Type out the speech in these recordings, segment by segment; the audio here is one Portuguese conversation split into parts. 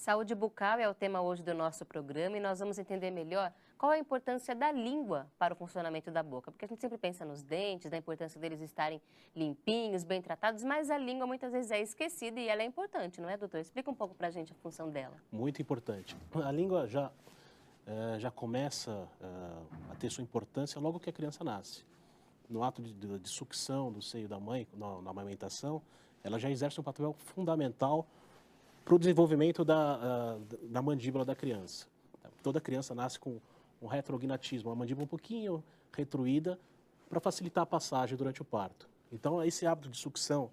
Saúde bucal é o tema hoje do nosso programa e nós vamos entender melhor qual a importância da língua para o funcionamento da boca. Porque a gente sempre pensa nos dentes, na importância deles estarem limpinhos, bem tratados, mas a língua muitas vezes é esquecida e ela é importante, não é, doutor? Explica um pouco para a gente a função dela. Muito importante. A língua já começa a ter sua importância logo que a criança nasce. No ato de sucção do seio da mãe, na amamentação, ela já exerce um papel fundamental para o desenvolvimento da mandíbula da criança. Toda criança nasce com um retrognatismo, uma mandíbula um pouquinho retruída para facilitar a passagem durante o parto. Então, esse hábito de sucção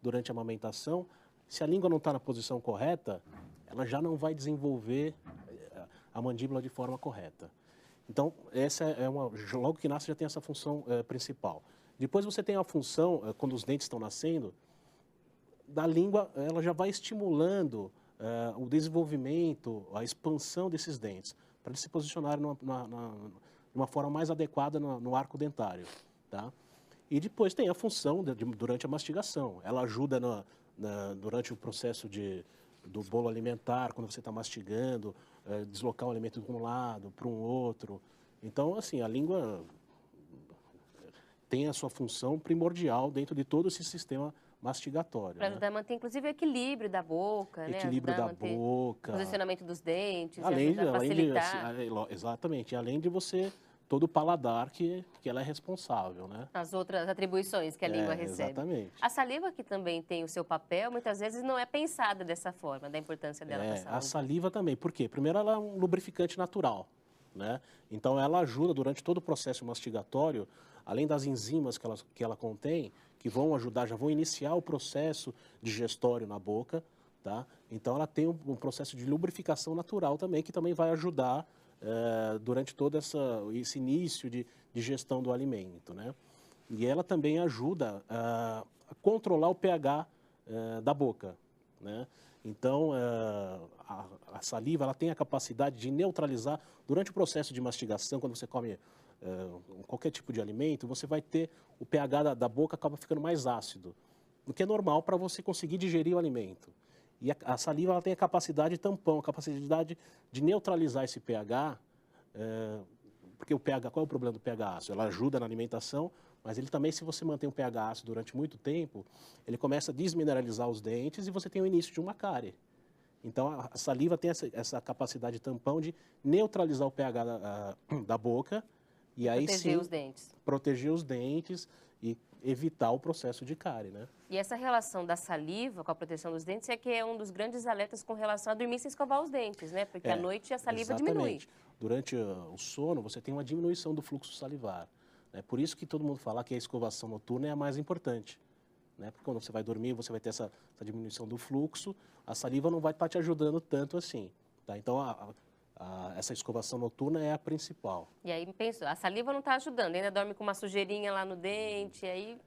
durante a amamentação, se a língua não está na posição correta, ela já não vai desenvolver a mandíbula de forma correta. Então, essa logo que nasce já tem essa função principal. Depois você tem a função, quando os dentes estão nascendo, da língua, ela já vai estimulando o desenvolvimento, a expansão desses dentes, para eles se posicionarem de uma forma mais adequada no arco dentário. Tá? E depois tem a função durante a mastigação. Ela ajuda durante o processo do bolo alimentar, quando você está mastigando, deslocar o alimento de um lado para um outro. Então, assim, a língua tem a sua função primordial dentro de todo esse sistema mastigatório. Para ajudar a manter, inclusive, o equilíbrio da boca, né? Equilíbrio da boca. O posicionamento dos dentes, Além a facilitar. Exatamente, além de você, todo o paladar que ela é responsável, né? As outras atribuições que a língua recebe. Exatamente. A saliva, que também tem o seu papel, muitas vezes não é pensada dessa forma, da importância dela para a saúde. A saliva também. Por quê? Primeiro, ela é um lubrificante natural, né? Então, ela ajuda durante todo o processo mastigatório, além das enzimas que ela contém, que vão ajudar, já vão iniciar o processo digestório na boca, tá? Então, ela tem um processo de lubrificação natural também, que também vai ajudar durante todo esse início de digestão do alimento, né? E ela também ajuda a controlar o pH da boca, né? Então, a saliva ela tem a capacidade de neutralizar, durante o processo de mastigação, quando você come qualquer tipo de alimento, você vai ter o pH da boca acaba ficando mais ácido, o que é normal para você conseguir digerir o alimento. E a saliva ela tem a capacidade tampão, a capacidade de neutralizar esse pH, porque o pH, qual é o problema do pH ácido? Ela ajuda na alimentação, mas ele também, se você mantém o pH ácido durante muito tempo, ele começa a desmineralizar os dentes e você tem o início de uma cárie. Então, a saliva tem essa capacidade tampão de neutralizar o pH da boca e aí sim proteger os dentes e evitar o processo de cárie, né? E essa relação da saliva com a proteção dos dentes é que é um dos grandes alertas com relação a dormir sem escovar os dentes, né? Porque à noite a saliva diminui. Durante o sono, você tem uma diminuição do fluxo salivar. É por isso que todo mundo fala que a escovação noturna é a mais importante, né? Porque quando você vai dormir, você vai ter essa diminuição do fluxo, a saliva não vai estar te ajudando tanto assim, tá? Então, essa escovação noturna é a principal. E aí, penso, a saliva não está ajudando, ainda dorme com uma sujeirinha lá no dente, aí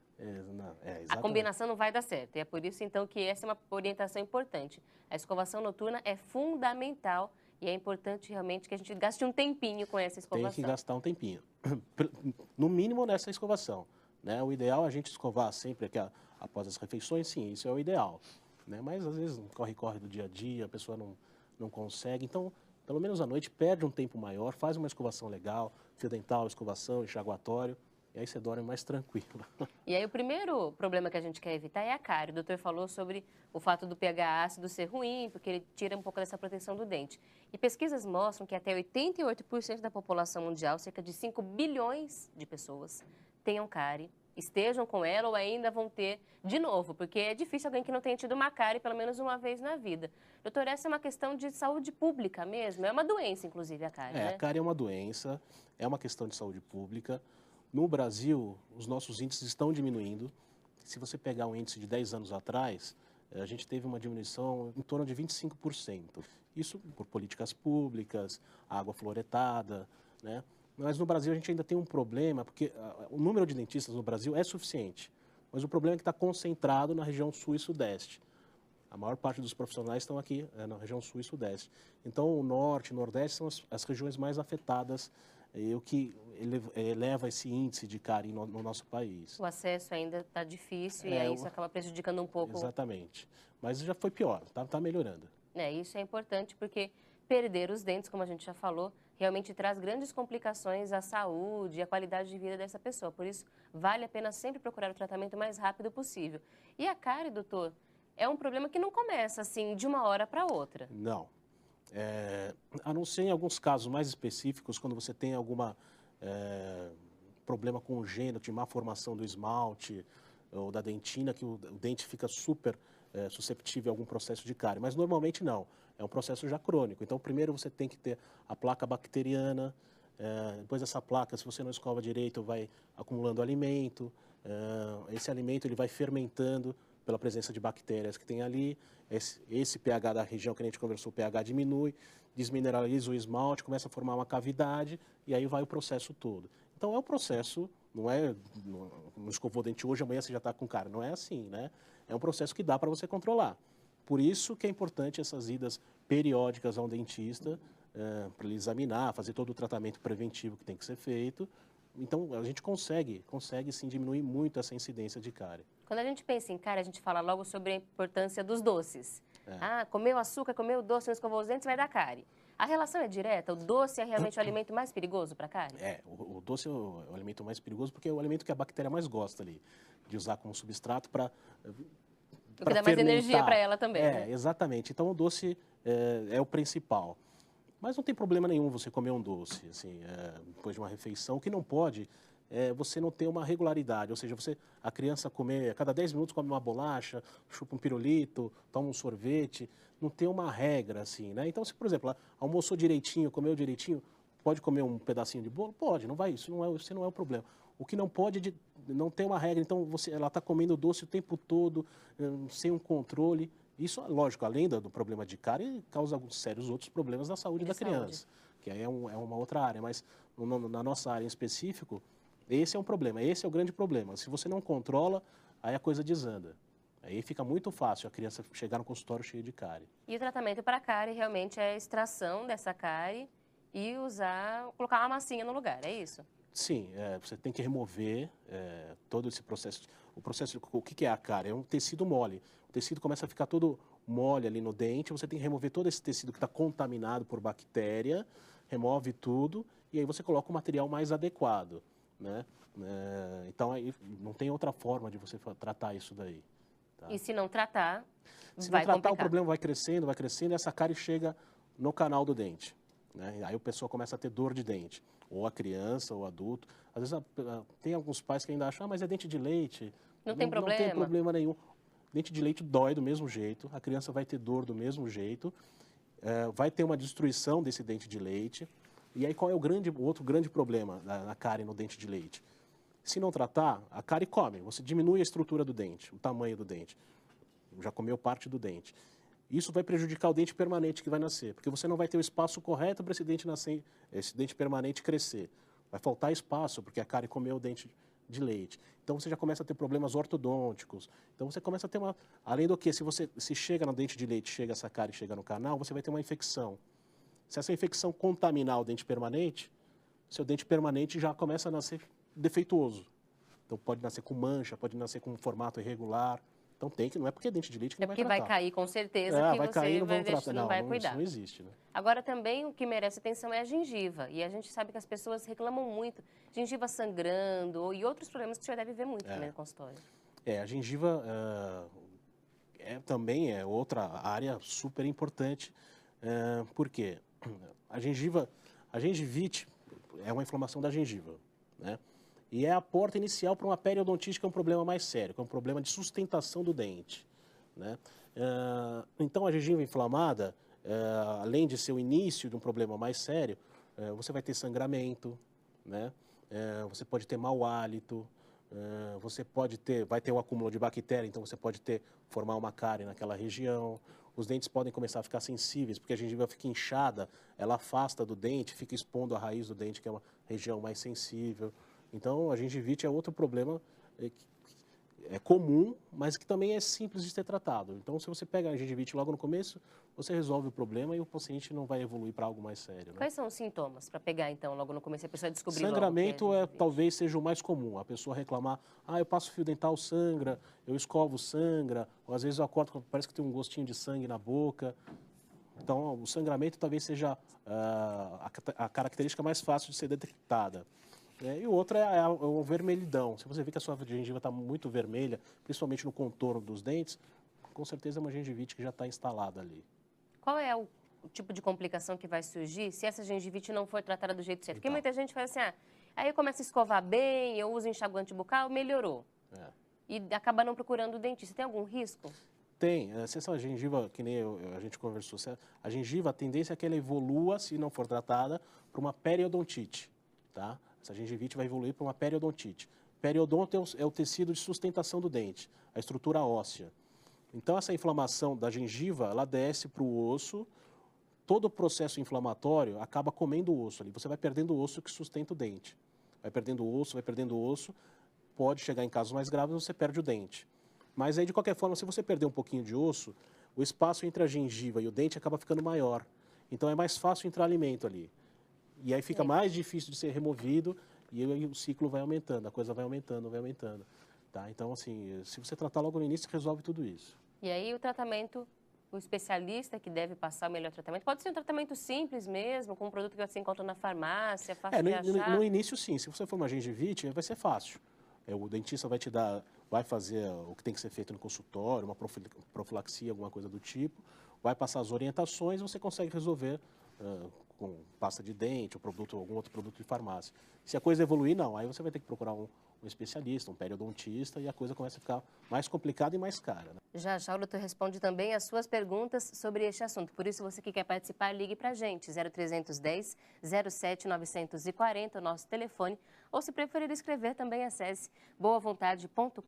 a combinação não vai dar certo. E é por isso, então, que essa é uma orientação importante. A escovação noturna é fundamental e é importante realmente que a gente gaste um tempinho com essa escovação. Tem que gastar um tempinho, no mínimo nessa escovação, né? O ideal é a gente escovar sempre após as refeições, sim, isso é o ideal, né? Mas às vezes corre do dia a dia, a pessoa não consegue, então pelo menos à noite perde um tempo maior, faz uma escovação legal, fio dental, escovação, enxaguatório, e aí você dorme mais tranquilo. E aí o primeiro problema que a gente quer evitar é a cárie. O doutor falou sobre o fato do pH ácido ser ruim, porque ele tira um pouco dessa proteção do dente. E pesquisas mostram que até 88% da população mundial, cerca de 5 bilhões de pessoas, tenham cárie, estejam com ela ou ainda vão ter de novo, porque é difícil alguém que não tenha tido uma cárie pelo menos uma vez na vida. Doutor, essa é uma questão de saúde pública mesmo? É uma doença, inclusive, a cárie, né? A cárie é uma doença, é uma questão de saúde pública. No Brasil, os nossos índices estão diminuindo. Se você pegar um índice de 10 anos atrás, a gente teve uma diminuição em torno de 25%. Isso por políticas públicas, água fluoretada, né? Mas no Brasil a gente ainda tem um problema, porque o número de dentistas no Brasil é suficiente, mas o problema é que está concentrado na região sul e sudeste. A maior parte dos profissionais estão aqui na região sul e sudeste. Então, o norte e nordeste são as regiões mais afetadas, o que eleva esse índice de cárie no nosso país. O acesso ainda está difícil e aí isso acaba prejudicando um pouco. Exatamente. Mas já foi pior, tá melhorando. Isso é importante porque perder os dentes, como a gente já falou, realmente traz grandes complicações à saúde e à qualidade de vida dessa pessoa. Por isso, vale a pena sempre procurar o tratamento o mais rápido possível. E a cárie, doutor, é um problema que não começa assim de uma hora para outra. Não. A não ser em alguns casos mais específicos, quando você tem alguma problema congênito, de má formação do esmalte ou da dentina, que o dente fica super susceptível a algum processo de cárie. Mas normalmente não, é um processo já crônico. Então, primeiro você tem que ter a placa bacteriana, depois essa placa, se você não escova direito, vai acumulando alimento, esse alimento ele vai fermentando pela presença de bactérias que tem ali, esse pH da região que a gente conversou, o pH diminui, desmineraliza o esmalte, começa a formar uma cavidade e aí vai o processo todo. Então é um processo, não escovou o dente hoje, amanhã você já está com cárie, não é assim, né? É um processo que dá para você controlar. Por isso que é importante essas idas periódicas a um dentista, para ele examinar, fazer todo o tratamento preventivo que tem que ser feito. Então, a gente consegue sim diminuir muito essa incidência de cárie. Quando a gente pensa em cárie, a gente fala logo sobre a importância dos doces. Comeu açúcar, comeu doce, não escovou os dentes, vai dar cárie. A relação é direta? O doce é realmente o alimento mais perigoso para a cárie? O doce é o alimento mais perigoso porque é o alimento que a bactéria mais gosta ali, de usar como substrato para O que dá mais energia para ela também, né? Exatamente. Então, o doce é o principal. Mas não tem problema nenhum você comer um doce, assim, depois de uma refeição. O que não pode é você não ter uma regularidade, ou seja, a criança comer, a cada 10 minutos come uma bolacha, chupa um pirulito, toma um sorvete, não tem uma regra, assim, né? Então, se, por exemplo, ela almoçou direitinho, comeu direitinho, pode comer um pedacinho de bolo? Pode, não vai, isso não é o problema. O que não pode, não tem uma regra, então ela está comendo doce o tempo todo, sem um controle. Isso, lógico, além do problema de cárie, causa alguns sérios outros problemas da saúde da criança, que aí é uma outra área, mas na nossa área em específico, esse é um problema, esse é o grande problema. Se você não controla, aí a coisa desanda. Aí fica muito fácil a criança chegar no consultório cheio de cárie. E o tratamento para cárie realmente é a extração dessa cárie e colocar uma massinha no lugar, é isso? Sim, você tem que remover todo esse processo. O que é a cárie? É um tecido mole. O tecido começa a ficar todo mole ali no dente, você tem que remover todo esse tecido que está contaminado por bactéria, remove tudo e aí você coloca o material mais adequado, né? Então, aí não tem outra forma de você tratar isso daí. Tá? E se não tratar, se vai não tratar, complicar. o problema vai crescendo e essa cárie chega no canal do dente. Né? Aí a pessoa começa a ter dor de dente. Ou a criança, ou o adulto. Às vezes tem alguns pais que ainda acham, mas é dente de leite. Não tem problema. Não tem problema nenhum. Dente de leite dói do mesmo jeito, a criança vai ter dor do mesmo jeito, vai ter uma destruição desse dente de leite. E aí qual é o outro grande problema da cárie no dente de leite? Se não tratar, a cárie come, você diminui a estrutura do dente, o tamanho do dente. Já comeu parte do dente. Isso vai prejudicar o dente permanente que vai nascer, porque você não vai ter o espaço correto para esse dente permanente crescer. Vai faltar espaço, porque a cárie comeu o dente de leite. Então você já começa a ter problemas ortodônticos. Então você começa a ter além do que, se chega no dente de leite, chega essa cárie, chega no canal, você vai ter uma infecção. Se essa infecção contaminar o dente permanente, seu dente permanente já começa a nascer defeituoso. Então pode nascer com mancha, pode nascer com um formato irregular. Então não é porque é dente de leite que não vai tratar. É porque vai cair com certeza que vai você cair, não vai cuidar. Isso não existe, né? Agora também o que merece atenção é a gengiva. E a gente sabe que as pessoas reclamam muito. Gengiva sangrando e outros problemas que o senhor deve ver muito também no consultório. A gengiva também é outra área super importante. Por quê? A gengivite é uma inflamação da gengiva, né? E é a porta inicial para uma periodontite, que é um problema mais sério, que é um problema de sustentação do dente, né? Então, a gengiva inflamada, além de ser o início de um problema mais sério, você vai ter sangramento, né? Você pode ter mau hálito, vai ter um acúmulo de bactéria, então você pode formar uma cárie naquela região. Os dentes podem começar a ficar sensíveis, porque a gengiva fica inchada, ela afasta do dente, fica expondo a raiz do dente, que é uma região mais sensível. Então, a gengivite é outro problema que é comum, mas que também é simples de ser tratado. Então, se você pega a gengivite logo no começo, você resolve o problema e o paciente não vai evoluir para algo mais sério. Né? Quais são os sintomas para pegar, então, logo no começo, a pessoa descobrir Sangramento logo que é talvez seja o mais comum. A pessoa reclamar, eu passo fio dental, sangra, eu escovo, sangra, ou às vezes eu acordo, parece que tem um gostinho de sangue na boca. Então, o sangramento talvez seja a característica mais fácil de ser detectada. E o outro é o vermelhidão. Se você vê que a sua gengiva está muito vermelha, principalmente no contorno dos dentes, com certeza é uma gengivite que já está instalada ali. Qual é o tipo de complicação que vai surgir se essa gengivite não for tratada do jeito certo? Porque muita gente fala assim, aí eu começo a escovar bem, eu uso enxaguante bucal, melhorou. E acaba não procurando o dentista. Tem algum risco? Tem. Se essa gengiva, que nem a gente conversou, a gengiva, a tendência é que ela evolua, se não for tratada, para uma periodontite, tá? Essa gengivite vai evoluir para uma periodontite. Periodonto é o tecido de sustentação do dente, a estrutura óssea. Então, essa inflamação da gengiva, ela desce para o osso, todo o processo inflamatório acaba comendo o osso ali. Você vai perdendo o osso que sustenta o dente. Vai perdendo o osso, pode chegar em casos mais graves, você perde o dente. Mas aí, de qualquer forma, se você perder um pouquinho de osso, o espaço entre a gengiva e o dente acaba ficando maior. Então, é mais fácil entrar alimento ali. E aí fica mais difícil de ser removido e aí o ciclo vai aumentando, a coisa vai aumentando, vai aumentando. Tá? Então, assim, se você tratar logo no início, resolve tudo isso. E aí o tratamento, o especialista que deve passar o melhor tratamento, pode ser um tratamento simples mesmo, com um produto que você encontra na farmácia, fácil de achar? No início, sim. Se você for uma gengivite, vai ser fácil. O dentista vai te dar, vai fazer o que tem que ser feito no consultório, uma profilaxia, alguma coisa do tipo, vai passar as orientações e você consegue resolver com pasta de dente, algum outro produto de farmácia. Se a coisa evoluir, não. Aí você vai ter que procurar um especialista, um periodontista, e a coisa começa a ficar mais complicada e mais cara. Né? Já o doutor responde também as suas perguntas sobre este assunto. Por isso, você que quer participar, ligue para a gente, 0310 07 940, o nosso telefone. Ou, se preferir escrever, também acesse boavontade.com.